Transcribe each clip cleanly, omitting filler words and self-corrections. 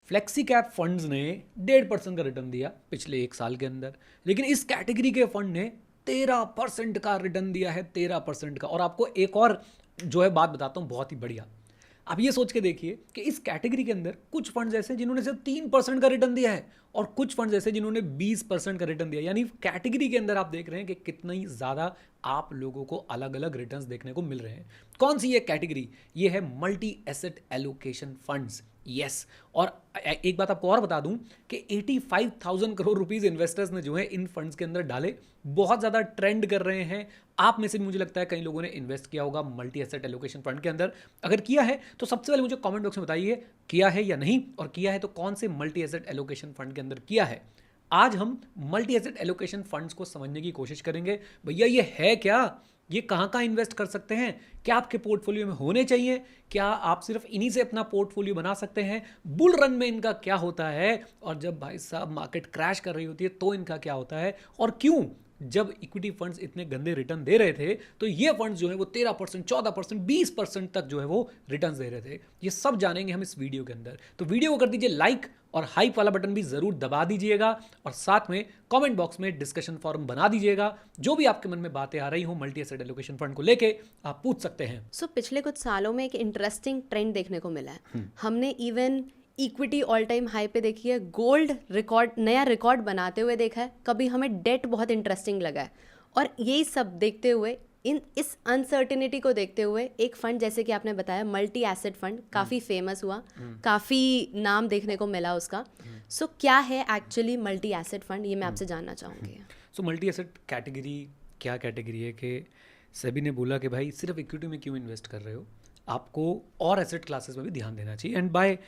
Flexi cap funds ने 1.5% का return दिया पिछले 1 साल के अंदर, लेकिन इस कैटेगरी के फंड ने 13% का रिटर्न दिया है, 13% का। और आपको एक और जो है बात बताता हूँ बहुत ही बढ़िया। आप ये सोच के देखिए कि इस कैटेगरी के अंदर कुछ फंड्स ऐसे हैं जिन्होंने सिर्फ 3% का रिटर्न दिया है और कुछ फंड्स ऐसे जिन्होंने 20% का रिटर्न दिया। यानी कैटेगरी के अंदर आप देख रहे हैं कि कितनी ज़्यादा आप लोगों को अलग अलग रिटर्न्स देखने को मिल रहे हैं। कौन सी ये कैटेगरी? ये है multi asset allocation funds. Yes, और एक बात आपको और बता दूं कि 85,000 करोड़ रुपीस इन्वेस्टर्स ने जो है इन फंड्स के अंदर डाले, बहुत ज़्यादा ट्रेंड कर रहे हैं। आप में से भी मुझे लगता है कई लोगों ने इन्वेस्ट किया होगा मल्टी एसेट एलोकेशन फंड के अंदर। अगर किया है तो सबसे पहले मुझे कमेंट बॉक्स में बताइए किया है या नहीं, और किया है तो कौन से मल्टी एसेट एलोकेशन फंड के अंदर किया है। आज हम मल्टी एसेट एलोकेशन फंड्स को समझने की कोशिश करेंगे। भैया ये है क्या, ये कहाँ इन्वेस्ट कर सकते हैं, क्या आपके पोर्टफोलियो में होने चाहिए, क्या आप सिर्फ इन्हीं से अपना पोर्टफोलियो बना सकते हैं, बुल रन में इनका क्या होता है, और जब भाई साहब मार्केट क्रैश कर रही होती है तो इनका क्या होता है, और क्यों जब इक्विटी फंड्स इतने गंदे रिटर्न दे रहे थे तो ये फंड्स जो है वो 13%, 14%, 20% तक जो है वो रिटर्न दे रहे थे। ये सब जानेंगे हम इस वीडियो के अंदर। तो वीडियो को कर दीजिए लाइक और हाइप वाला बटन भी जरूर दबा दीजिएगा, और साथ में कमेंट बॉक्स में डिस्कशन फॉरम बना दीजिएगा। जो भी आपके मन में बातें आ रही हो मल्टी एसेट एलोकेशन फंड को लेके आप पूछ सकते हैं। पिछले कुछ सालों में एक इंटरेस्टिंग ट्रेंड देखने को मिला है। हमने even equity all time high पे देखी है, गोल्ड नया रिकॉर्ड बनाते हुए देखा है, कभी हमें डेट बहुत इंटरेस्टिंग लगा है। और यही सब देखते हुए, इस अनसर्टिनिटी को देखते हुए, एक फंड जैसे कि आपने बताया मल्टी एसेट फंड काफ़ी फेमस हुआ, काफ़ी नाम देखने को मिला उसका। सो क्या है एक्चुअली मल्टी एसेट फंड, ये मैं आपसे जानना चाहूँगी। सो मल्टी एसेट कैटेगरी क्या कैटेगरी है कि सेबी ने बोला कि भाई सिर्फ इक्विटी में क्यों इन्वेस्ट कर रहे हो, आपको और एसेट क्लासेस में भी ध्यान देना चाहिए। एंड बाय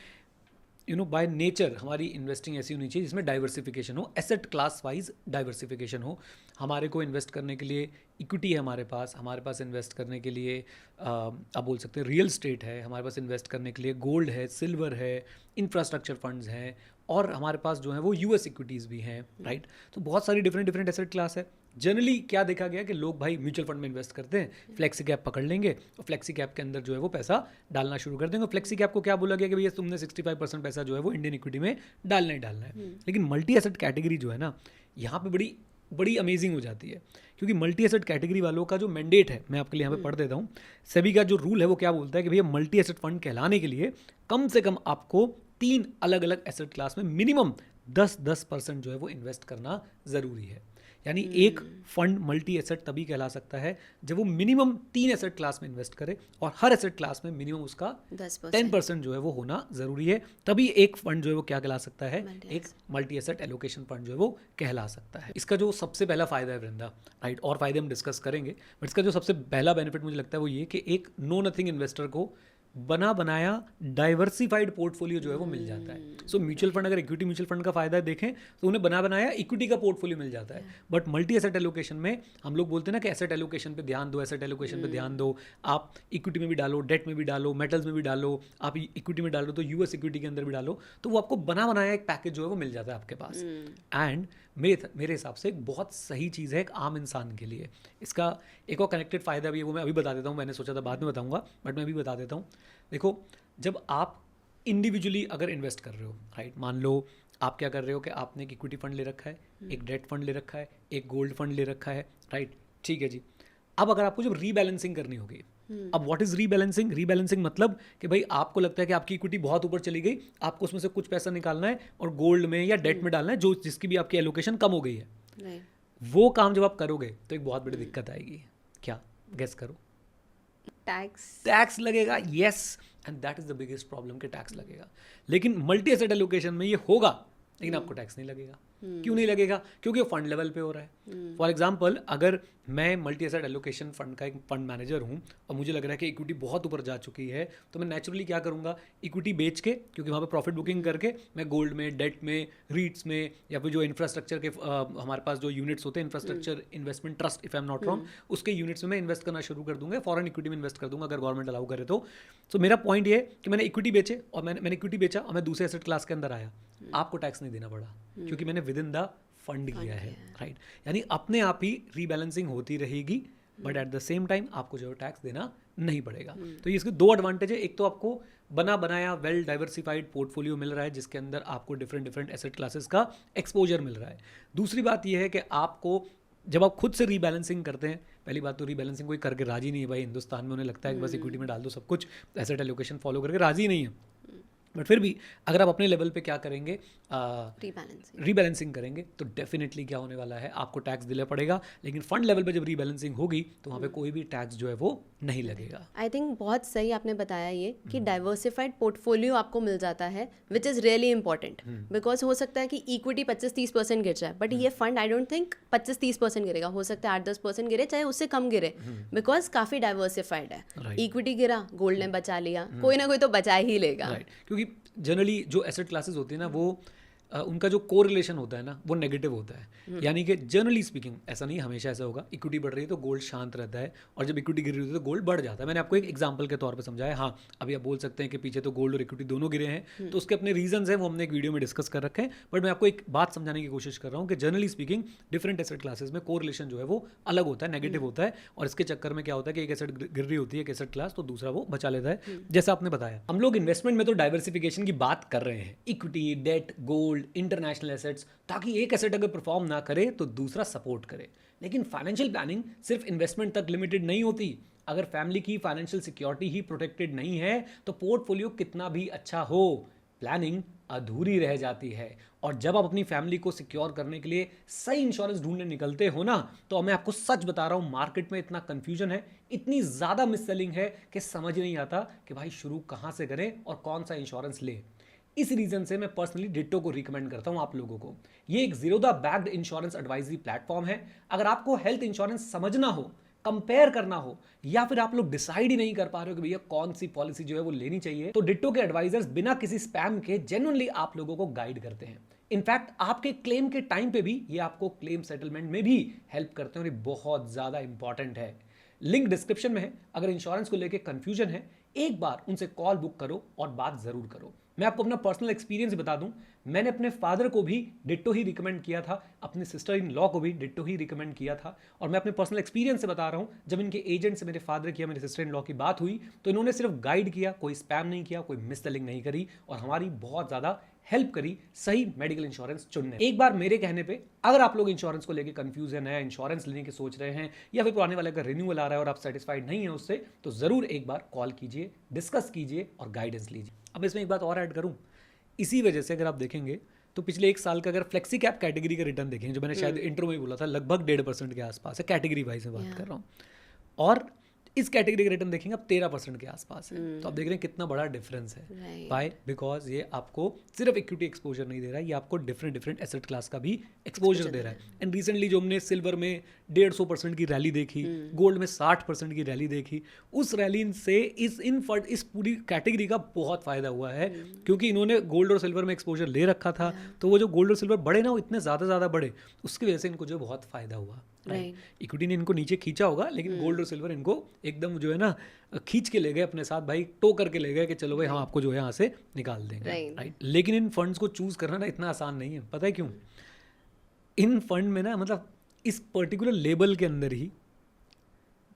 नेचर हमारी इन्वेस्टिंग ऐसी होनी चाहिए जिसमें डाइवर्सिफिकेशन हो, एसेट क्लास वाइज डाइवर्सिफिकेशन हो। हमारे को इन्वेस्ट करने के लिए इक्विटी है हमारे पास इन्वेस्ट करने के लिए आप बोल सकते हैं रियल स्टेट है, हमारे पास इन्वेस्ट करने के लिए गोल्ड है, सिल्वर है, इंफ्रास्ट्रक्चर फंड्स हैं, और हमारे पास जो है वो यूएस इक्विटीज़ भी हैं, राइट। तो बहुत सारी डिफरेंट एसेट क्लास है। जनरली क्या देखा गया कि लोग भाई म्यूचुअल फंड में इन्वेस्ट करते हैं, फ्लेक्सी कैप पकड़ लेंगे और फ्लेक्सी कैप के अंदर जो है वो पैसा डालना शुरू कर देंगे। फ्लेक्सी कैप को क्या बोला गया कि भैया तुमने 65% पैसा जो है वो इंडियन इक्विटी में डालना ही डालना है। लेकिन मल्टी एसेट कैटेगरी जो है ना, यहाँ पे बड़ी बड़ी अमेजिंग हो जाती है, क्योंकि मल्टी एसेट कैटेगरी वालों का जो मैंडेट है, मैं आपके लिए यहाँ पे पढ़ देता हूँ। सेबी का जो रूल है वो क्या बोलता है कि भैया मल्टी एसेट फंड कहलाने के लिए कम से कम आपको 3 अलग अलग एसेट क्लास में मिनिमम 10% जो है वो इन्वेस्ट करना ज़रूरी है। यानी एक फंड मल्टी एसेट तभी कहला सकता है जब वो मिनिमम 3 एसेट क्लास में इन्वेस्ट करे, और हर एसेट क्लास में मिनिमम उसका 10% जो है वो होना ज़रूरी है। तभी एक फंड जो है वो क्या कहला सकता है, एक मल्टी एसेट एलोकेशन फंड जो है वो कहला सकता है। इसका जो सबसे पहला फ़ायदा है वृंदा, राइट, और फ़ायदे हम डिस्कस करेंगे, बट इसका जो सबसे पहला बेनिफिट मुझे लगता है वो ये कि एक नो नथिंग इन्वेस्टर को बना बनाया डाइवर्सिफाइड पोर्टफोलियो जो है वो मिल जाता है। सो म्यूचुअल फंड, अगर इक्विटी म्यूचुअल फंड का फायदा देखें तो उन्हें बना बनाया इक्विटी का पोर्टफोलियो मिल जाता है। बट मल्टी एसेट एलोकेशन में हम लोग बोलते हैं ना कि एसेट एलोकेशन पे ध्यान दो, एसेट एलोकेशन पे ध्यान दो। आप इक्विटी में भी डालो, डेट में भी डालो, मेटल्स में भी डालो, आप इक्विटी में डालो तो यूएस इक्विटी के अंदर भी डालो, तो वो आपको बना बनाया एक पैकेज जो है वो मिल जाता है आपके पास। एंड मेरे हिसाब से एक बहुत सही चीज़ है एक आम इंसान के लिए। इसका एक और कनेक्टेड फ़ायदा भी है, वो मैं अभी बता देता हूँ, मैंने सोचा था बाद में बताऊँगा, बट मैं अभी बता देता हूँ। देखो, जब आप इंडिविजुअली अगर इन्वेस्ट कर रहे हो, राइट, मान लो आप क्या कर रहे हो कि आपने एक इक्विटी फंड ले रखा है, एक डेट फंड ले रखा है, एक गोल्ड फंड ले रखा है, राइट, ठीक है जी। अब अगर आपको जब रीबैलेंसिंग करनी होगी, अब व्हाट इज रीबैलेंसिंग? रीबैलेंसिंग मतलब कि भाई आपको लगता है कि आपकी इक्विटी बहुत ऊपर चली गई, आपको उसमें से कुछ पैसा निकालना है और गोल्ड में या डेट में डालना है, जो जिसकी भी आपकी एलोकेशन कम हो गई है। वो काम जब आप करोगे तो एक बहुत बड़ी दिक्कत आएगी। क्या? गेस करो। टैक्स लगेगा। Yes, and that is the biggest problem कि टैक्स लगेगा। लेकिन मल्टी एसेट एलोकेशन में ये होगा, लेकिन आपको टैक्स नहीं लगेगा। क्यों नहीं लगेगा? क्योंकि वो फंड लेवल पे हो रहा है। फॉर एग्जांपल, अगर मैं मल्टी एसेट एलोकेशन फंड का एक फंड मैनेजर हूँ और मुझे लग रहा है कि इक्विटी बहुत ऊपर जा चुकी है, तो मैं नेचुरली क्या करूँगा, इक्विटी बेच के, क्योंकि वहाँ पे प्रॉफिट बुकिंग करके मैं गोल्ड में, डेट में, रीट्स में, या फिर जो इंफ्रास्ट्रक्चर के हमारे पास जो यूनिट्स होते हैं, infrastructure investment trust, if I am not wrong, उसके यूनिट्स में मैं इन्वेस्ट करना शुरू कर दूंगा, फॉरेन इक्विटी में इन्वेस्ट कर दूंगा अगर गवर्नमेंट अलाउ करे तो। सो मेरा पॉइंट ये कि मैंने इक्विटी बेचे और मैंने इक्विटी बेचा और मैं दूसरे एसेट क्लास के अंदर आया, आपको टैक्स नहीं देना पड़ा, क्योंकि मैंने विद इन द फंड किया है, राइट। यानी अपने आप ही रीबैलेंसिंग होती रहेगी, but at the same time आपको जो टैक्स देना नहीं पड़ेगा। तो ये इसके 2 एडवांटेज है। एक तो आपको बना बनाया वेल डाइवर्सिफाइड पोर्टफोलियो मिल रहा है जिसके अंदर आपको डिफरेंट डिफरेंट एसेट क्लासेस का एक्सपोजर मिल रहा है। दूसरी बात यह है कि आपको जब आप खुद से रीबैलेंसिंग करते हैं, पहली बात तो रीबैलेंसिंग कोई करके राजी नहीं है भाई, हिंदुस्तान में उन्हें लगता है कि बस इक्विटी में डाल दो सब कुछ, एसेट एलोकेशन फॉलो करके राजी नहीं है। बट फिर भी अगर आप अपने लेवल पे क्या करेंगे, रीबैलेंसिंग करेंगे, तो डेफिनेटली क्या होने वाला है, आपको टैक्स देना पड़ेगा, लेकिन फंड लेवल पे जब रीबैलेंसिंग होगी तो वहाँ पे कोई भी टैक्स जो है वो नहीं लगेगा। आई थिंक बहुत सही आपने बताया ये कि डाइवर्सिफाइड पोर्टफोलियो आपको मिल जाता है which is really important, because हो सकता है कि इक्विटी 25-30% गिर जाए, बट ये फंड आई डोंट थिंक 25-30% गिरेगा, हो सकता है 8-10% गिरे, चाहे उससे कम गिरे, बिकॉज काफ़ी डाइवर्सिफाइड है। इक्विटी गिरा, गोल्ड ने बचा लिया, कोई ना कोई तो बचा ही लेगा। क्योंकि जनरली जो एसेट क्लासेस होती है ना वो उनका जो कोरिलेशन होता है ना वो नेगेटिव होता है, यानी कि जनरली स्पीकिंग ऐसा नहीं हमेशा ऐसा होगा, इक्विटी बढ़ रही है तो गोल्ड शांत रहता है और जब इक्विटी गिर रही होती है तो गोल्ड बढ़ जाता है। मैंने आपको एक एग्जांपल के तौर पे समझाया। हाँ, अभी आप बोल सकते हैं कि पीछे तो गोल्ड और इक्विटी दोनों गिरे हैं, तो उसके अपने रीजंस हैं, वो हमने एक वीडियो में डिस्कस कर रखे हैं, बट मैं आपको एक बात समझाने की कोशिश कर रहा हूँ कि generally speaking different asset classes में कोरिलेशन जो है वो अलग होता है, नेगेटिव होता है, और इसके चक्कर में क्या होता है कि एक एसेट गिर रही होती है, एक एसेट क्लास, तो दूसरा वो बचा लेता है। जैसा आपने बताया, हम लोग इन्वेस्टमेंट में तो डाइवर्सिफिकेशन की बात कर रहे हैं, equity, debt, gold, international assets, ताकि एक एसेट अगर परफॉर्म ना करे तो दूसरा सपोर्ट करे। लेकिन फाइनेंशियल प्लानिंग सिर्फ इन्वेस्टमेंट तक लिमिटेड नहीं होती। अगर फैमिली की फाइनेंशियल सिक्योरिटी ही प्रोटेक्टेड नहीं है तो पोर्टफोलियो कितना भी अच्छा हो, प्लानिंग अधूरी रह जाती है। और जब आप अपनी फैमिली को सिक्योर करने के लिए सही इंश्योरेंस ढूंढने निकलते हो ना, तो मैं आपको सच बता रहा हूं, मार्केट में इतना कंफ्यूजन है, इतनी ज्यादा मिस सेलिंग है कि समझ नहीं आता कि भाई शुरू कहां से करें और कौन सा इंश्योरेंस ले। इस रीजन से मैं पर्सनली डिट्टो को रिकमेंड करता हूं आप लोगों को। ये एक Zerodha backed insurance advisory platform है। अगर आपको हेल्थ इंश्योरेंस समझना हो, कंपेयर करना हो, या फिर आप लोग डिसाइड ही नहीं कर पा रहे हो कि भैया कौन सी पॉलिसी जो है वो लेनी चाहिए, तो डिट्टो के एडवाइजर्स बिना किसी स्पैम के जेन्युइनली आप लोगों को गाइड करते हैं। इनफैक्ट आपके क्लेम के टाइम पे भी ये आपको क्लेम सेटलमेंट में भी हेल्प करते हैं, और ये बहुत ज्यादा इंपॉर्टेंट है। लिंक डिस्क्रिप्शन में है। अगर इंश्योरेंस को लेकर कंफ्यूजन है, एक बार उनसे कॉल बुक करो और बात जरूर करो। मैं आपको अपना पर्सनल एक्सपीरियंस बता दूं, मैंने अपने फादर को भी डिट्टो ही रिकमेंड किया था, अपने सिस्टर इन लॉ को भी डिट्टो ही रिकमेंड किया था। और मैं अपने पर्सनल एक्सपीरियंस से बता रहा हूं, जब इनके एजेंट से मेरे फादर की, मेरे सिस्टर इन लॉ की बात हुई, तो इन्होंने सिर्फ गाइड किया, कोई स्पैम नहीं किया, कोई मिस सेलिंग नहीं करी, और हमारी बहुत ज़्यादा हेल्प करी सही मेडिकल इंश्योरेंस चुनने। एक बार मेरे कहने पे अगर आप लोग इंश्योरेंस को लेकर कंफ्यूज है, नया इंश्योरेंस लेने की सोच रहे हैं, या फिर पुराने वाले का रिन्यूअल आ रहा है और आप सेटिस्फाइड नहीं है उससे, तो जरूर एक बार कॉल कीजिए, डिस्कस कीजिए और गाइडेंस लीजिए। अब इसमें एक बात और ऐड करूं, इसी वजह से अगर आप देखेंगे तो पिछले एक साल का अगर फ्लेक्सी कैप कैटेगरी का रिटर्न देखेंगे, जो मैंने शायद इंट्रो में बोला था, लगभग 1.5% के आसपास है, कैटेगरी वाइज में बात कर रहा हूँ, और इस कैटेगरी का रिटर्न देखेंगे अब 13% के आसपास है। तो आप देख रहे हैं कितना बड़ा डिफरेंस है। बाय बिकॉज ये आपको सिर्फ इक्विटी एक्सपोजर नहीं दे रहा है, ये आपको डिफरेंट एसेट क्लास का भी एक्सपोजर दे रहा है। एंड रिसेंटली जो हमने सिल्वर में 150% की रैली देखी, गोल्ड में 60% की रैली देखी, उस रैली से इस पूरी कैटेगरी का बहुत फायदा हुआ है, क्योंकि इन्होंने गोल्ड और सिल्वर में एक्सपोजर ले रखा था। तो वो जो गोल्ड और सिल्वर बढ़े ना, वो इतने ज़्यादा बढ़े, उसकी वजह से इनको जो बहुत फायदा हुआ। इक्विटी ने इनको नीचे खींचा होगा, लेकिन गोल्ड और सिल्वर इनको एकदम जो है ना खींच के ले गए अपने साथ, भाई टो करके ले गए कि चलो भाई हम आपको जो है यहाँ से निकाल देंगे। राइट। लेकिन इन फंड्स को चूज करना ना इतना आसान नहीं है। पता है क्यों? इन फंड में ना, मतलब इस पर्टिकुलर लेबल के अंदर ही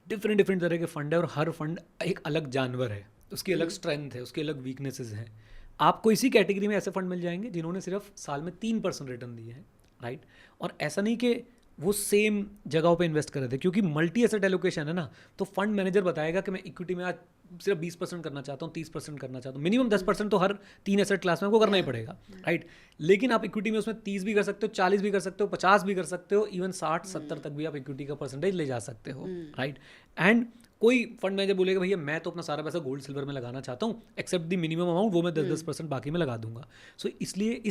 डिफरेंट तरह के फंड है, और हर फंड एक अलग जानवर है, उसकी अलग स्ट्रेंथ है, उसकी अलग वीकनेसेस हैं। आपको इसी कैटेगरी में ऐसे फंड मिल जाएंगे जिन्होंने सिर्फ साल में 3% रिटर्न दिए हैं। राइट। और ऐसा नहीं कि वो सेम जगहों पे इन्वेस्ट कर रहे थे, क्योंकि मल्टी एसेट एलोकेशन है ना, तो फंड मैनेजर बताएगा कि मैं इक्विटी में आज सिर्फ 20% करना चाहता हूँ, 30% करना चाहता हूँ, मिनिमम 10% तो हर 3 एसेट क्लास में आपको करना ही पड़ेगा। राइट। लेकिन आप इक्विटी में उसमें 30 भी कर सकते हो, 40 भी कर सकते हो, 50 भी कर सकते हो, इवन 60-70 तक भी आप इक्विटी का परसेंटेज ले जा सकते हो। राइट। एंड कोई फंड मैनेजर बोलेगा भैया मैं तो अपना सारा पैसा गोल्ड सिल्वर में लगाना चाहता हूँ, एक्सेप्ट द मिनिमम अमाउंट, वो मैं 10% बाकी में लगा दूंगा। सो इसलिए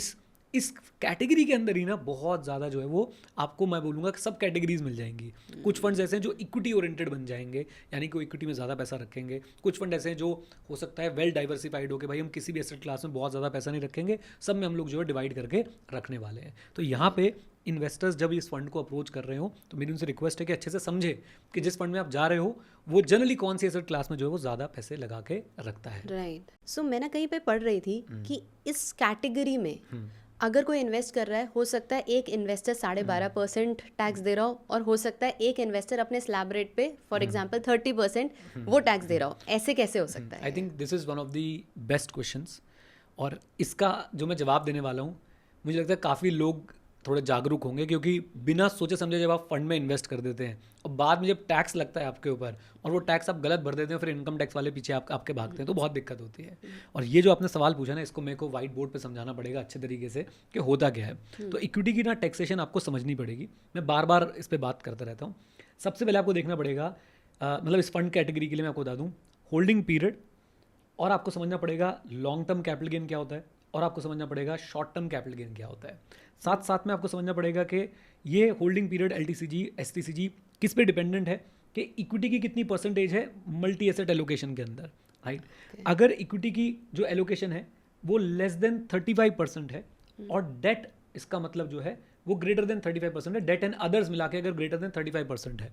इस कैटेगरी के अंदर ही ना बहुत ज़्यादा जो है वो आपको, मैं बोलूँगा कि सब कैटेगरीज मिल जाएंगी। कुछ फंड्स ऐसे हैं जो इक्विटी ओरिएंटेड बन जाएंगे, यानी कि वो इक्विटी में ज़्यादा पैसा रखेंगे। कुछ फंड ऐसे हैं जो हो सकता है वेल डाइवर्सिफाइड हो के भाई हम किसी भी एसेट क्लास में बहुत ज़्यादा पैसा नहीं रखेंगे, सब में हम लोग जो है डिवाइड करके रखने वाले हैं। तो यहाँ पे इन्वेस्टर्स जब इस फंड को अप्रोच कर रहे हो तो मेरी उनसे रिक्वेस्ट है कि अच्छे से समझे कि जिस फंड में आप जा रहे हो वो जनरली कौन सी एसेट क्लास में जो है वो ज़्यादा पैसे लगा के रखता है। राइट। सो मैं ना कहीं पे पढ़ रही थी कि इस कैटेगरी में अगर कोई इन्वेस्ट कर रहा है, हो सकता है एक इन्वेस्टर 12.5% टैक्स दे रहा हो, और हो सकता है एक इन्वेस्टर अपने स्लैब रेट पे फॉर एग्जांपल 30% वो टैक्स दे रहा हो। ऐसे कैसे हो सकता है? I think this is one of the best questions, और इसका जो मैं जवाब देने वाला हूँ, मुझे लगता है काफ़ी लोग थोड़े जागरूक होंगे, क्योंकि बिना सोचे समझे जब आप फंड में इन्वेस्ट कर देते हैं और बाद में जब टैक्स लगता है आपके ऊपर और वो टैक्स आप गलत भर देते हैं, फिर इनकम टैक्स वाले पीछे आपके भागते हैं, तो बहुत दिक्कत होती है। और ये जो आपने सवाल पूछा ना, इसको मेरे को वाइट बोर्ड पे समझाना पड़ेगा अच्छे तरीके से कि होता क्या है। तो इक्विटी की ना टैक्सेशन आपको समझनी पड़ेगी। मैं बार बार इस पर बात करता रहता हूँ। सबसे पहले आपको देखना पड़ेगा, मतलब इस फंड कैटेगरी के लिए मैं आपको बता दूँ, होल्डिंग पीरियड, और आपको समझना पड़ेगा लॉन्ग टर्म कैपिटल गेन क्या होता है, और आपको समझना पड़ेगा शॉर्ट टर्म कैपिटल गेन क्या होता है। साथ साथ में आपको समझना पड़ेगा कि ये होल्डिंग पीरियड LTCG STCG किस पे डिपेंडेंट है, कि इक्विटी की कितनी परसेंटेज है मल्टी एसेट एलोकेशन के अंदर, राइट। अगर इक्विटी की जो एलोकेशन है वो लेस देन 35% है, और डेट, इसका मतलब जो है वो ग्रेटर देन 35% है, डेट एंड अदर्स मिला के अगर ग्रेटर देन 35% है,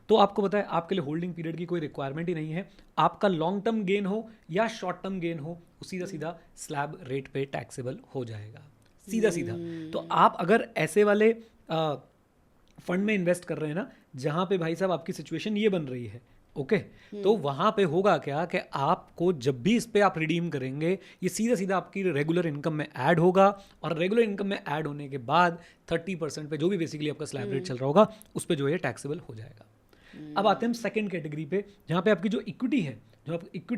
तो आपको पता है आपके लिए होल्डिंग पीरियड की कोई रिक्वायरमेंट ही नहीं है। आपका लॉन्ग टर्म गेन हो या शॉर्ट टर्म गेन हो, सीधा सीधा स्लैब रेट पे टैक्सेबल हो जाएगा, सीधा सीधा। तो आप अगर ऐसे वाले फंड में इन्वेस्ट कर रहे हैं ना, जहाँ पे भाई साहब आपकी सिचुएशन ये बन रही है, ओके, तो वहाँ पे होगा क्या कि आपको जब भी इस पे आप रिडीम करेंगे, ये सीधा सीधा आपकी रेगुलर इनकम में ऐड होगा, और रेगुलर इनकम में ऐड होने के बाद 30% पे जो भी बेसिकली आपका स्लैब रेट चल रहा होगा उस पे जो है टैक्सेबल हो जाएगा। अब आते हैं हम सेकंड कैटेगरी पे, जहाँ पे आपकी जो इक्विटी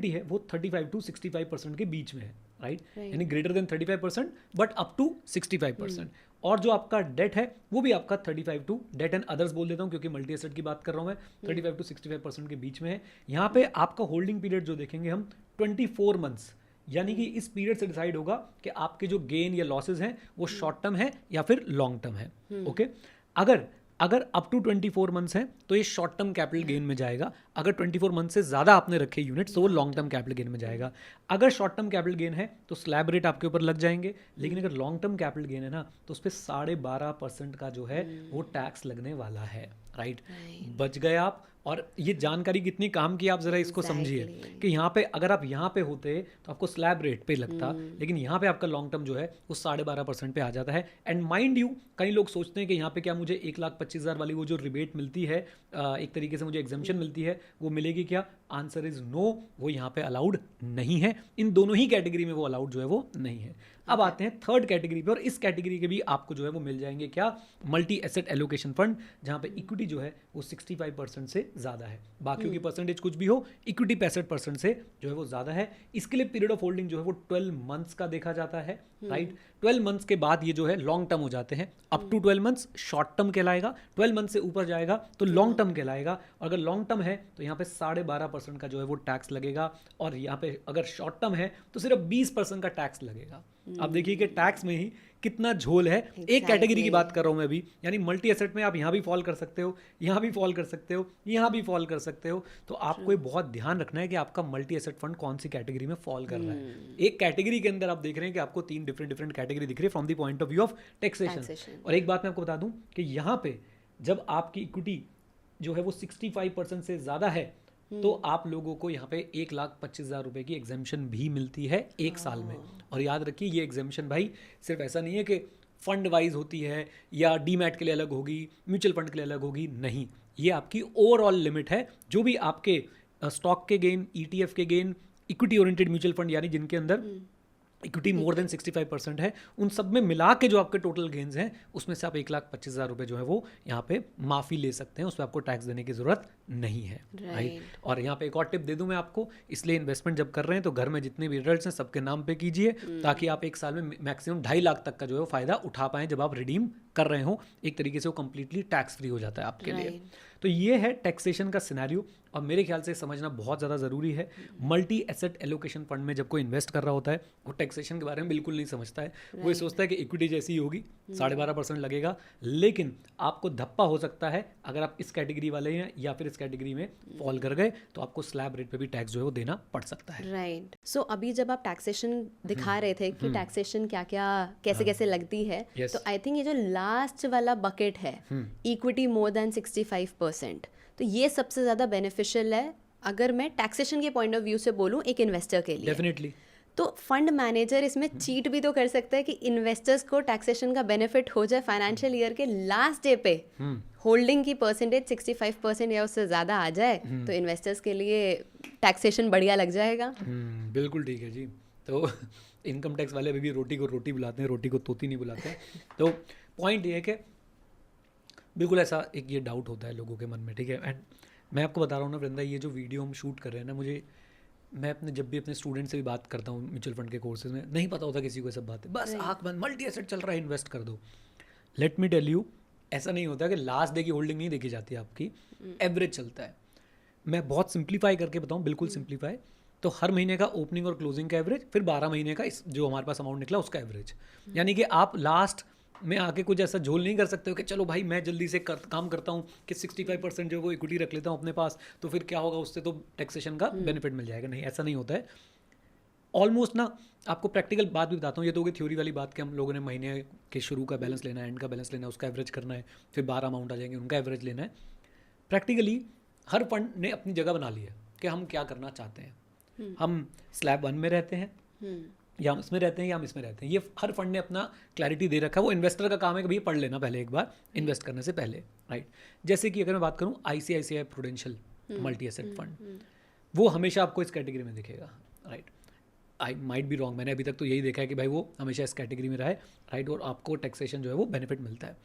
है, वो 35 to 65% के बीच में है, राइट, यानी greater than 35% but up to 65%। और जो आपका डेट है वो भी आपका 35 टू, डेट एंड अदर्स बोल देता हूँ क्योंकि मल्टी एसेट की बात कर रहा हूँ मैं, 35 to 65% के बीच में है। यहाँ पे आपका होल्डिंग पीरियड जो देखेंगे हम 24 मंथ्स, यानी कि इस पीरियड से डिसाइड होगा कि आपके जो गेन या लॉसेज हैं वो शॉर्ट टर्म है या फिर लॉन्ग टर्म है, ओके। अगर अप टू 24 मंथ्स हैं तो ये शॉर्ट टर्म कैपिटल गेन में जाएगा। अगर 24 मंथ से ज़्यादा आपने रखे यूनिट्स तो वो लॉन्ग टर्म कैपिटल गेन में जाएगा। अगर शॉर्ट टर्म कैपिटल गेन है तो स्लैब रेट आपके ऊपर लग जाएंगे, लेकिन अगर लॉन्ग टर्म कैपिटल गेन है ना तो उस पर 12.5% का जो है वो टैक्स लगने वाला है, राइट। बच गए आप। और ये जानकारी कितनी काम की, आप ज़रा इसको समझिए कि यहाँ पे अगर आप यहाँ पे होते तो आपको स्लैब रेट पे लगता, लेकिन यहाँ पे आपका लॉन्ग टर्म जो है वो 12.5% पे आ जाता है। एंड माइंड यू, कई लोग सोचते हैं कि यहाँ पे क्या मुझे 1,25,000 वाली वो जो रिबेट मिलती है, एक तरीके से मुझे एग्जम्पशन मिलती है, वो मिलेगी क्या? आंसर इज़ नो, वो यहाँ पे अलाउड नहीं है। इन दोनों ही कैटेगरी में वो अलाउड जो है वो नहीं है। अब आते हैं थर्ड कैटेगरी पे, और इस कैटेगरी के भी आपको जो है वो मिल जाएंगे क्या? मल्टी एसेट एलोकेशन फंड, जहाँ पे इक्विटी जो है वो 65% से ज़्यादा है। बाकियों की परसेंटेज कुछ भी हो, इक्विटी 65% से जो है वो ज़्यादा है। इसके लिए पीरियड ऑफ होल्डिंग जो है वो 12 मंथ्स का देखा जाता है, राइट। 12 मंथ्स के बाद ये जो है लॉन्ग टर्म हो जाते हैं। Up to 12 months short term कहलाएगा, 12 मंथ से ऊपर जाएगा तो लॉन्ग टर्म कहलाएगा। और अगर लॉन्ग टर्म है तो यहाँ पे 12.5% का जो है वो टैक्स लगेगा, और यहाँ पे अगर शॉर्ट टर्म है तो सिर्फ 20% का टैक्स लगेगा। अब देखिए कि टैक्स में ही कितना झोल है। एक कैटेगरी की बात कर रहा हूँ मैं अभी, यानी मल्टी एसेट में आप यहाँ भी फॉल कर सकते हो, यहाँ भी फॉल कर सकते हो, यहाँ भी फॉल कर सकते हो। तो आपको ये बहुत ध्यान रखना है कि आपका मल्टी एसेट फंड कौन सी कैटेगरी में फॉल कर रहा है। एक कैटेगरी के अंदर आप देख रहे हैं कि आपको 3 डिफरेंट कैटेगरी दिख रही है from the point of view of taxation. और एक बात मैं आपको बता दूं कि यहाँ पे जब आपकी इक्विटी जो है वो 65% से ज़्यादा है तो आप लोगों को यहाँ पे 1,25,000 रुपए की एग्जेम्पशन भी मिलती है एक साल में। और याद रखिए ये एग्जेम्पशन भाई सिर्फ ऐसा नहीं है कि फंड वाइज होती है या डीमैट के लिए अलग होगी, म्यूचुअल फंड के लिए अलग होगी, नहीं, ये आपकी ओवरऑल लिमिट है। जो भी आपके स्टॉक के गेन, ETF के gain, equity oriented mutual fund यानी जिनके अंदर इक्विटी मोर देन 65% है, उन सब में मिला के जो आपके टोटल गेन्स हैं उसमें से आप 1,25,000 रुपये जो है वो यहाँ पे माफ़ी ले सकते हैं, उस पर आपको टैक्स देने की ज़रूरत नहीं है, राइट। और यहाँ पे एक और टिप दे दूँ मैं आपको, इसलिए इन्वेस्टमेंट जब कर रहे हैं तो घर में जितने भी रिजल्ट्स हैं सबके नाम पे कीजिए, ताकि आप एक साल में मैक्सिमम 2.5 लाख तक का जो है वो फ़ायदा उठा पाएँ जब आप रिडीम कर रहे हो। एक तरीके से वो कम्प्लीटली टैक्स फ्री हो जाता है आपके लिए। तो ये है टैक्सेशन का सिनेरियो, और मेरे ख्याल से समझना बहुत ज़्यादा ज़रूरी है। मल्टी एसेट एलोकेशन फंड में जब कोई इन्वेस्ट कर रहा होता है वो टैक्सेशन के बारे में बिल्कुल नहीं समझता है। वो ये सोचता है कि इक्विटी जैसी ही होगी, 12.5% लगेगा, लेकिन आपको धप्पा हो सकता है अगर आप इस कैटेगरी वाले हैं या फिर इस कैटेगरी में फॉल कर गए तो आपको स्लैब रेट पे भी टैक्स जो है वो देना पड़ सकता है, राइट। सो अभी जब आप टैक्सेशन दिखा रहे थे कि टैक्सेशन क्या क्या कैसे कैसे लगती है, तो आई थिंक ये जो लास्ट वाला बकेट है, इक्विटी मोर देन 65%, तो ये सबसे ज़्यादा बेनिफिशियल है अगर मैं टैक्सेशन के पॉइंट ऑफ व्यू से बोलूँ एक इन्वेस्टर के लिए। डेफिनेटली। तो फंड मैनेजर इसमें चीट भी तो कर सकता है कि इन्वेस्टर्स को टैक्सेशन का बेनिफिट हो जाए फाइनेंशियल ईयर के लास्ट डे पे, होल्डिंग की परसेंटेज 65% या उससे ज़्यादा आ जाए तो इन्वेस्टर्स के लिए टैक्सेशन बढ़िया लग जाएगा। बिल्कुल ठीक है जी। तो इनकम टैक्स वाले भी रोटी को रोटी बुलाते हैं, रोटी को तोती नहीं बुलाते हैं। तो पॉइंट ये है कि बिल्कुल ऐसा एक ये डाउट होता है लोगों के मन में, ठीक है। एंड मैं आपको बता रहा हूँ ना वृंदा, ये जो वीडियो हम शूट कर रहे हैं ना, मैं अपने जब भी अपने स्टूडेंट से भी बात करता हूँ म्यूचुअल फंड के कोर्सेज में, नहीं पता होता किसी को सब बातें, बस आँख बंद मल्टी एसेट चल रहा है इन्वेस्ट कर दो। लेट मी टेल यू, ऐसा नहीं होता कि लास्ट डे की होल्डिंग नहीं देखी जाती है आपकी, एवरेज चलता है। मैं बहुत सिंप्लीफाई करके बताऊँ, बिल्कुल सिंप्लीफाई। तो हर महीने का ओपनिंग और क्लोजिंग का एवरेज, फिर 12 महीने का इस जो हमारे पास अमाउंट निकला उसका एवरेज। यानी कि आप लास्ट में आके कुछ ऐसा झोल नहीं कर सकते हो कि चलो भाई मैं जल्दी से काम करता हूँ कि 65% जो वो इक्विटी रख लेता हूँ अपने पास, तो फिर क्या होगा उससे तो टैक्सेशन का बेनिफिट मिल जाएगा। नहीं, ऐसा नहीं होता है। ऑलमोस्ट ना आपको प्रैक्टिकल बात भी बताता हूँ। ये तो होगी थ्योरी वाली बात कि हम लोगों ने महीने के शुरू का बैलेंस लेना है, एंड का बैलेंस लेना है, उसका एवरेज करना है, फिर 12 अमाउंट आ जाएंगे उनका एवरेज लेना है। प्रैक्टिकली हर फंड ने अपनी जगह बना ली है कि हम क्या करना चाहते हैं। हम स्लैब 1 में रहते हैं, या हम इसमें रहते हैं, या हम इसमें रहते हैं। ये हर फंड ने अपना क्लैरिटी दे रखा है। वो इन्वेस्टर का काम है कि भैया पढ़ लेना पहले एक बार इन्वेस्ट करने से पहले, राइट। जैसे कि अगर मैं बात करूँ ICICI prudential multi asset fund, वो हमेशा आपको इस कैटेगरी में दिखेगा, right. I might be wrong, मैंने अभी तक तो यही देखा है कि भाई वो हमेशा इस कैटेगरी में रहा है, राइट, और आपको टैक्सेशन जो है वो बेनिफिट मिलता है।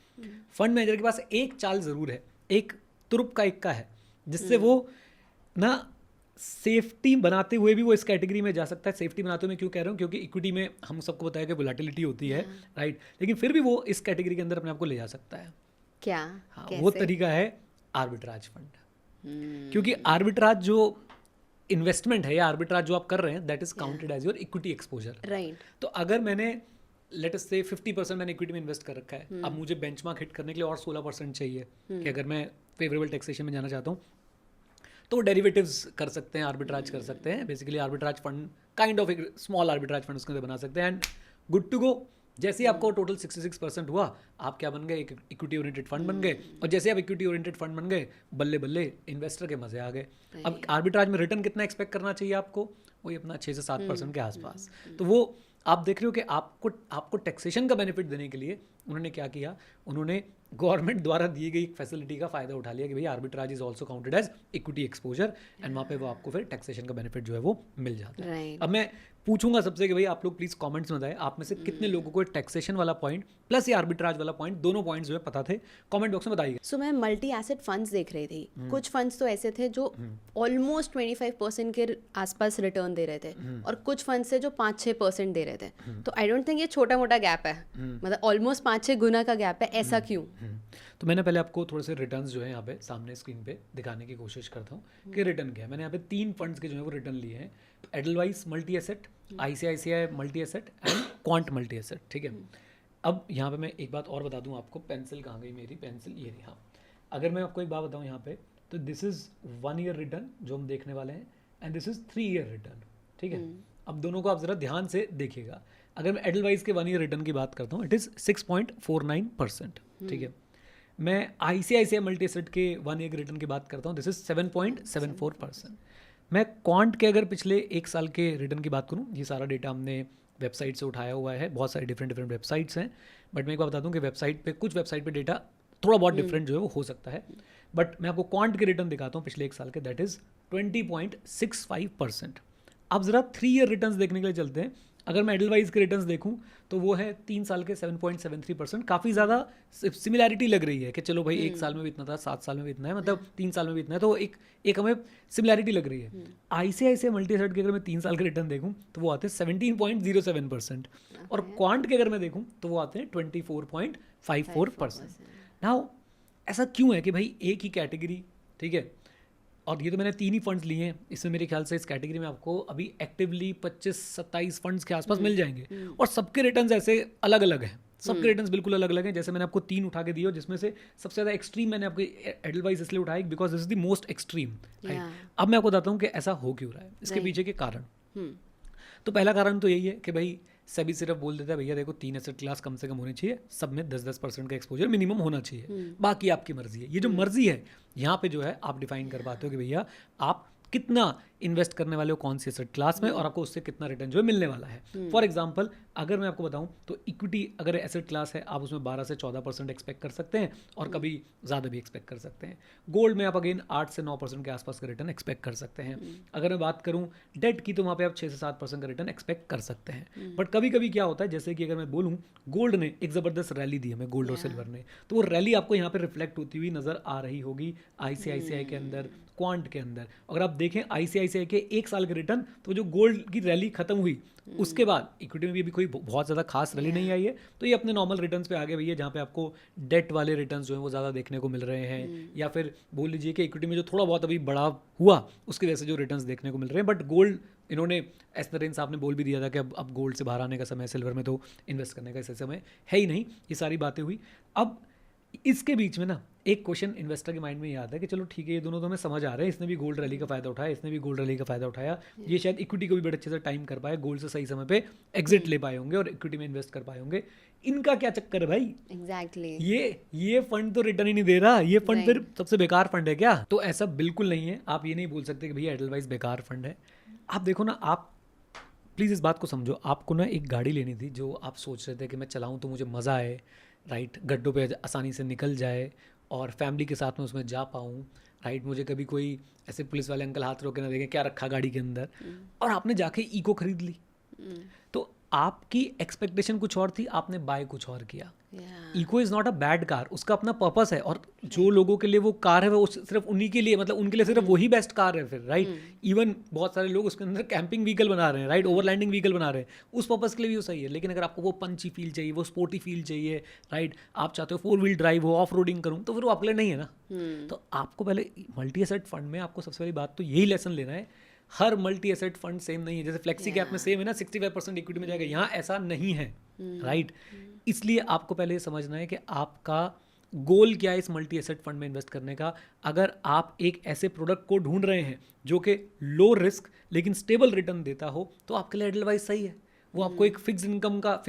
फंड मैनेजर के पास एक चाल ज़रूर है, एक तुरुप का इक्का है, जिससे वो ना सेफ्टी बनाते हुए भी वो इस कैटेगरी में जा सकता है। सेफ्टी बनाते हुए मैं क्यों कह रहा हूँ, क्योंकि इक्विटी में हम सबको बताया कि वोलेटिलिटी होती है, राइट, लेकिन फिर भी वो इस कैटेगरी के अंदर अपने आप को ले जा सकता है। क्या? हाँ, कैसे? वो तरीका है आर्बिट्राज फंड। क्योंकि आर्बिट्राज जो इन्वेस्टमेंट है या आर्बिट्राज जो आप कर रहे हैं, that is counted as your equity exposure, right. तो अगर मैंने लेट अस से 50% मैंने इक्विटी में इन्वेस्ट कर रखा है, अब मुझे बेंचमार्क हिट करने के लिए और 16% चाहिए कि अगर मैं फेवरेबल टैक्सेशन में जाना चाहता हूँ, तो डेरिवेटिव्स कर सकते हैं, आर्बिट्राज कर सकते हैं। Basically arbitrage fund kind of एक स्मॉल आर्बिट्राज फंड उसके अंदर बना सकते हैं, एंड गुड टू गो। जैसे ही आपको टोटल 66% हुआ, आप क्या बन गए, एक इक्विटी ओरिएंटेड फंड बन गए। और जैसे आप इक्विटी ओरिएंटेड फंड बन गए, बल्ले बल्ले इन्वेस्टर के मजे आ गए। अब आर्बिट्राज में रिटर्न कितना एक्सपेक्ट करना चाहिए आपको, वही अपना 6 से 7% के आसपास। तो वो आप देख रहे हो कि आपको टैक्सेशन का बेनिफिट देने के लिए उन्होंने क्या किया, उन्होंने गवर्नमेंट द्वारा दी गई फैसिलिटी का फ़ायदा उठा लिया कि भाई arbitrage is also counted as equity exposure, and वहाँ पे वो आपको फिर टैक्सेशन का बेनिफिट जो है वो मिल जाता है। Right. अब मैं पूछूंगा सबसे कि भाई आप लोग प्लीज़ कमेंट्स में बताएं, आप में से कितने लोगों को टैक्सेशन वाला पॉइंट प्लस ये आर्बिट्राज वाला पॉइंट, दोनों पॉइंट्स जो है पता थे। कमेंट बॉक्स में बताइए। सो मैं मल्टी एसेट फंड्स देख रही थी। कुछ फंड्स तो ऐसे थे जो ऑलमोस्ट 25% के आसपास रिटर्न दे रहे थे, और कुछ फंड्स थे जो 5-6% दे रहे थे। तो आई डोंट थिंक ये छोटा मोटा गैप है, मतलब ऑलमोस्ट 5-6 गुना का गैप है। ऐसा क्यों? तो मैंने पहले आपको थोड़े से रिटर्न्स जो है यहाँ पे सामने स्क्रीन पे दिखाने की कोशिश करता हूँ कि रिटर्न क्या है। मैंने यहाँ पे 3 फंड्स के जो है वो रिटर्न लिए हैं, Edelweiss multi asset, ICICI multi asset and quant multi asset, ठीक है। अब यहाँ पे मैं एक बात और बता दूँ आपको, पेंसिल कहाँ गई मेरी, पेंसिल ये रही। हाँ, अगर मैं आपको एक बात बताऊँ यहाँ पे, तो दिस इज़ 1 ईयर रिटर्न जो हम देखने वाले हैं, and this is 3 year return, ठीक है। अब दोनों को आप ज़रा ध्यान से देखिएगा। अगर मैं एडलवाइस के 1 ईयर रिटर्न की बात करता हूँ, इट इज़ 6.49%, ठीक है। मैं ICICI मल्टी एसेट के 1 ईयर रिटर्न की बात करता हूँ, दिस इज 7.74%। मैं क्वांट के अगर पिछले 1 साल के रिटर्न की बात करूँ, ये सारा डेटा हमने वेबसाइट से उठाया हुआ है, बहुत सारी डिफरेंट वेबसाइट्स हैं, बट मैं एक बार बता दूँ कि वेबसाइट पे कुछ वेबसाइट पे डेटा थोड़ा बहुत डिफरेंट जो है वो हो सकता है, बट मैं आपको क्वांट के रिटर्न दिखाता हूँ पिछले 1 साल के, दैट इज़ 20.65%। अब ज़रा 3 ईयर रिटर्न्स देखने के लिए चलते हैं। अगर मैं एडलवाइज के रिटर्न्स देखूं तो वो है 3 साल के 7.73%। काफ़ी ज़्यादा सिमिलैरिटी लग रही है कि चलो भाई 1 साल में भी इतना था, 7 साल में भी इतना है, मतलब 3 साल में भी इतना है, तो एक हमें सिमिलैरिटी लग रही है। ICICI मल्टी एसेट के अगर मैं 3 साल के रिटर्न देखूं तो वो आते हैं 17.07%, और क्वांट के अगर मैं देखूं तो वो आते हैं 24.54%। नाउ ऐसा क्यों है कि भाई एक ही कैटेगरी, ठीक है, और ये तो मैंने 3 ही फंड्स लिए हैं, इसमें मेरे ख्याल से इस कैटेगरी में आपको अभी एक्टिवली 25-27 फंड्स के आसपास मिल जाएंगे, और सबके रिटर्न्स ऐसे अलग अलग हैं, सबके रिटर्न्स बिल्कुल अलग अलग हैं। जैसे मैंने आपको 3 उठा के दिए, जिसमें से सबसे ज़्यादा एक्सट्रीम मैंने आपको एडलवाइस इसलिए उठाई because this is the most extreme. अब मैं आपको बताता हूँ कि ऐसा हो क्यों रहा है, इसके पीछे के कारण। तो पहला कारण तो यही है कि भाई सभी सिर्फ बोल देता है भैया देखो 3 एसेट क्लास कम से कम होनी चाहिए, सब में 10% का एक्सपोजर मिनिमम होना चाहिए, बाकी आपकी मर्जी है। ये जो मर्जी है यहाँ पे जो है आप डिफाइन कर पाते हो कि भैया आप कितना इन्वेस्ट करने वाले हो कौन सी एसेट क्लास में और आपको उससे कितना रिटर्न जो है मिलने वाला है। फॉर एग्जांपल अगर मैं आपको बताऊं तो इक्विटी अगर एसेट क्लास है आप उसमें 12 से 14% एक्सपेक्ट कर सकते हैं और कभी ज़्यादा भी एक्सपेक्ट कर सकते हैं। गोल्ड में आप अगेन 8 से 9% के आसपास का रिटर्न एक्सपेक्ट कर सकते हैं। अगर मैं बात करूं डेट की तो वहाँ पे आप 6 से 7% का रिटर्न एक्सपेक्ट कर सकते हैं। बट कभी कभी क्या होता है, जैसे कि अगर मैं बोलूँ गोल्ड ने एक ज़बरदस्त रैली दी हमें, गोल्ड और सिल्वर ने, तो वो रैली आपको यहाँ पे रिफ्लेक्ट होती हुई नज़र आ रही होगी ICICI के अंदर, क्वांट के अंदर। अगर आप देखें ICICI के एक साल के रिटर्न, तो जो गोल्ड की रैली खत्म हुई उसके बाद इक्विटी में भी अभी कोई बहुत ज़्यादा खास रैली नहीं आई है, तो ये अपने नॉर्मल रिटर्न्स पे आगे भैया, जहाँ पे आपको डेट वाले रिटर्न्स जो हैं वो ज़्यादा देखने को मिल रहे हैं, या फिर बोल लीजिए कि इक्विटी में जो थोड़ा बहुत अभी बढ़ाव हुआ उसकी वजह से जो रिटर्न्स देखने को मिल रहे हैं। बट गोल्ड इन्होंने एस नरेन साहब ने बोल भी दिया था कि अब गोल्ड से बाहर आने का समय, सिल्वर में तो इन्वेस्ट करने का ऐसा समय है ही नहीं। ये सारी बातें हुई। अब इसके बीच में ना एक क्वेश्चन इन्वेस्टर के माइंड में ये आता है कि चलो ठीक है, ये दोनों तो हमें समझ आ रहे हैं, इसने भी गोल्ड रैली का फ़ायदा उठाया, इसने भी गोल्ड रैली का फ़ायदा उठाया, ये शायद इक्विटी को भी बड़े अच्छे से टाइम कर पाए, गोल्ड से सही समय पे एग्जिट ले पाए होंगे और इक्विटी में इन्वेस्ट कर पाए होंगे। इनका क्या चक्कर है भाई? एग्जैक्टली ये फंड तो रिटर्न ही नहीं दे रहा, ये फंड फिर सबसे बेकार फंड है क्या? तो ऐसा बिल्कुल नहीं है। आप ये नहीं बोल सकते कि भैया एडलवाइस बेकार फंड है। आप देखो ना, आप प्लीज़ इस बात को समझो, आपको ना एक गाड़ी लेनी थी जो आप सोच रहे थे कि मैं चलाऊं तो मुझे मज़ा आए, राइट, गड्ढों पे आसानी से निकल जाए और फैमिली के साथ में उसमें जा पाऊँ, राइट, मुझे कभी कोई ऐसे पुलिस वाले अंकल हाथ रोक के ना देखें क्या रखा गाड़ी के अंदर, और आपने जाके इको खरीद ली। तो आपकी एक्सपेक्टेशन कुछ और थी, आपने बाय कुछ और किया। Eeco is not a bad car, उसका अपना पर्पस है, और जो लोगों के लिए वो कार है वो सिर्फ उन्हीं के लिए, मतलब उनके लिए सिर्फ वही बेस्ट कार है फिर, राइट। इवन बहुत सारे लोग उसके अंदर कैंपिंग व्हीकल बना रहे हैं, राइट, ओवरलैंडिंग व्हीकल बना रहे हैं, उस पर्पस के लिए भी वो सही है। लेकिन अगर आपको वो पंची फील चाहिए, वो स्पोर्टी फील चाहिए, राइट, आप चाहते हो 4 व्हील ड्राइव हो, ऑफ रोडिंग करूँ, तो फिर वो आपके लिए नहीं है ना। तो आपको पहले मल्टी एसेट फंड में आपको सबसे पहली बात तो यही लेसन लेना है, हर मल्टी एसेट फंड सेम नहीं है। जैसे फ्लेक्सी कैप में सेम है ना, 65% इक्विटी में जाएगा, यहाँ ऐसा नहीं है, राइट। इसलिए आपको पहले ये समझना है कि आपका गोल क्या है इस मल्टी एसेट फंड में इन्वेस्ट करने का। अगर आप एक ऐसे प्रोडक्ट को ढूंढ रहे हैं जो कि लो रिस्क लेकिन स्टेबल रिटर्न देता हो, तो आपके लिए एडलवाइस सही है। वो आपको एक फिक्स इनकम का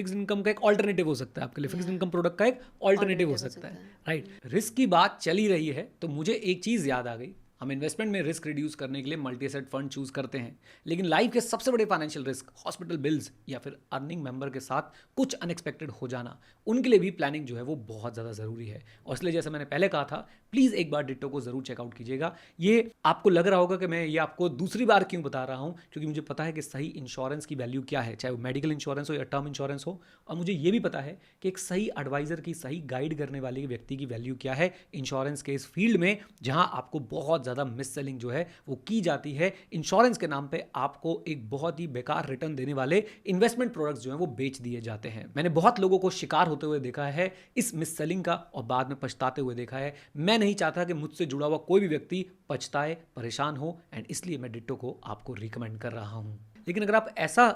एक ऑल्टरनेटिव हो सकता है, आपके लिए फिक्स इनकम प्रोडक्ट का एक ऑल्टरनेटिव हो सकता है, राइट। रिस्क की बात चली रही है तो मुझे एक चीज़ याद आ गई। हम इन्वेस्टमेंट में रिस्क रिड्यूस करने के लिए मल्टी एसेट फंड चूज करते हैं, लेकिन लाइफ के सबसे बड़े फाइनेंशियल रिस्क, हॉस्पिटल बिल्स या फिर अर्निंग मेंबर के साथ कुछ अनएक्सपेक्टेड हो जाना, उनके लिए भी प्लानिंग जो है वो बहुत ज़्यादा ज़रूरी है। और इसलिए जैसे मैंने पहले कहा था, प्लीज़ एक बार डिट्टो को ज़रूर चेकआउट कीजिएगा। ये आपको लग रहा होगा कि मैं ये आपको दूसरी बार क्यों बता रहा हूँ, क्योंकि मुझे पता है कि सही इंश्योरेंस की वैल्यू क्या है, चाहे वो मेडिकल इंश्योरेंस हो या टर्म इंश्योरेंस हो। और मुझे ये भी पता है कि एक सही एडवाइज़र की, सही गाइड करने वाले व्यक्ति की वैल्यू क्या है इंश्योरेंस के इस फील्ड में, जहाँ आपको बहुत ज़्यादा मिस सेलिंग जो है वो की जाती है। इंश्योरेंस के नाम पे आपको एक बहुत ही बेकार रिटर्न देने वाले इन्वेस्टमेंट प्रोडक्ट्स जो हैं वो बेच दिए जाते हैं। मैंने बहुत लोगों को शिकार होते हुए देखा है इस मिस सेलिंग का, और बाद में पछताते हुए देखा है। मैं नहीं चाहता कि मुझसे जुड़ा हुआ कोई भी व्यक्ति पछताए, परेशान हो, एंड इसलिए मैं डिट्टो को आपको रिकमेंड कर रहा हूँ। लेकिन अगर आप ऐसा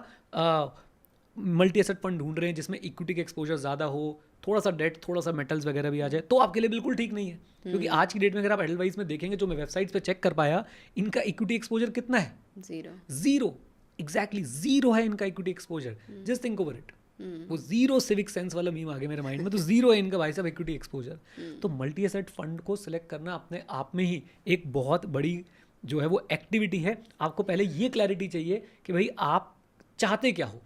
मल्टी एसेट फंड ढूंढ रहे हैं जिसमें इक्विटी का एक्सपोजर ज़्यादा हो, थोड़ा सा डेट, थोड़ा सा मेटल्स वगैरह भी आ जाए, तो आपके लिए बिल्कुल ठीक नहीं है। क्योंकि आज की डेट में अगर आप एडलवाइस में देखेंगे, जो मैं वेबसाइट्स पे चेक कर पाया, इनका इक्विटी एक्सपोजर कितना है? जीरो, एग्जैक्टली जीरो है इनका equity exposure. Just think over it. वो जीरो सिविक सेंस वाला मीम आ गया मेरे माइंड में, तो जीरो है इनका भाई साहब इक्विटी एक्सपोजर। तो मल्टी एसेट फंड को सिलेक्ट करना अपने आप में ही एक बहुत बड़ी जो है वो एक्टिविटी है। आपको पहले ये क्लैरिटी चाहिए कि भाई आप चाहते क्या हो,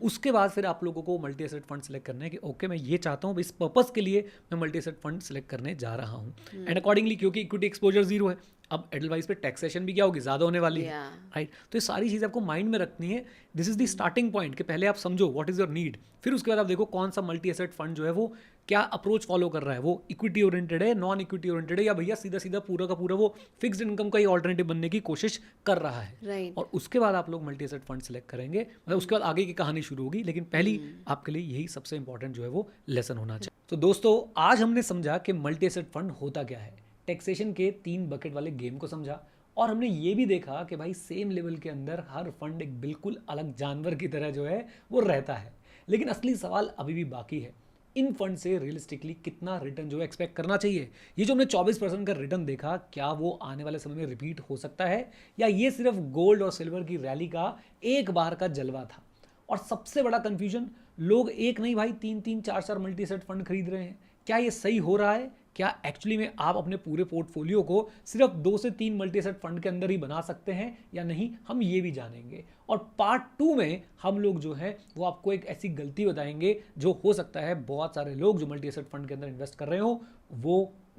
उसके बाद फिर आप लोगों को मल्टी एसेट फंड सेलेक्ट करना है कि ओके मैं ये चाहता हूँ, इस पर्पस के लिए मैं मल्टी एसेट फंड सेलेक्ट करने जा रहा हूँ। एंड अकॉर्डिंगली, क्योंकि इक्विटी एक्सपोजर जीरो है, अब एडलवाइस पे टैक्सेशन भी क्या होगी, ज़्यादा होने वाली है, राइट। तो ये सारी चीज़ आपको माइंड में रखनी है। This is the starting point कि पहले आप समझो व्हाट इज़ योर नीड, फिर उसके बाद आप देखो कौन सा मल्टी एसेट फंड जो है वो क्या अप्रोच फॉलो कर रहा है, वो इक्विटी ओरिएंटेड है, नॉन इक्विटी ओरिएंटेड है, या भैया सीधा सीधा पूरा का पूरा वो फिक्स्ड इनकम का ही ऑल्टरनेटिव बनने की कोशिश कर रहा है, right. और उसके बाद आप लोग मल्टी एसेट फंड सेलेक्ट करेंगे, मतलब उसके बाद आगे की कहानी शुरू होगी। लेकिन पहली आपके लिए यही सबसे इंपॉर्टेंट जो है वो लेसन होना चाहिए। तो दोस्तों, आज हमने समझा कि मल्टी एसेट फंड होता क्या है, टैक्सेशन के 3 बकेट वाले गेम को समझा, और हमने ये भी देखा कि भाई सेम लेवल के अंदर हर फंड एक बिल्कुल अलग जानवर की तरह जो है वो रहता है। लेकिन असली सवाल अभी भी बाकी है, इन फंड से रियलिस्टिकली कितना रिटर्न जो है एक्सपेक्ट करना चाहिए। ये जो हमने 24% का रिटर्न देखा, क्या वो आने वाले समय में रिपीट हो सकता है, या ये सिर्फ गोल्ड और सिल्वर की रैली का एक बार का जलवा था? और सबसे बड़ा कंफ्यूजन, लोग एक नहीं भाई 3-3, 4-4 मल्टी एसेट फंड खरीद रहे हैं। क्या ये सही हो रहा है? क्या एक्चुअली में आप अपने पूरे पोर्टफोलियो को सिर्फ 2 से 3 मल्टी एसेट फंड के अंदर ही बना सकते हैं या नहीं, हम ये भी जानेंगे। और पार्ट 2 में हम लोग जो है वो आपको एक ऐसी गलती बताएंगे जो हो सकता है बहुत सारे लोग जो मल्टी एसेट फंड के अंदर इन्वेस्ट कर रहे हो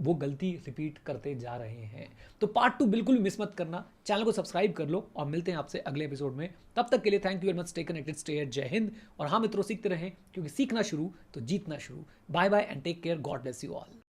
वो गलती रिपीट करते जा रहे हैं। तो पार्ट 2 बिल्कुल मिस मत करना, चैनल को सब्सक्राइब कर लो और मिलते हैं आपसे अगले एपिसोड में। तब तक के लिए thank you very much, stay connected, stay जय हिंद। और हाँ मित्रों, सीखते रहें क्योंकि सीखना शुरू तो जीतना शुरू। Bye bye and take care, God bless you all.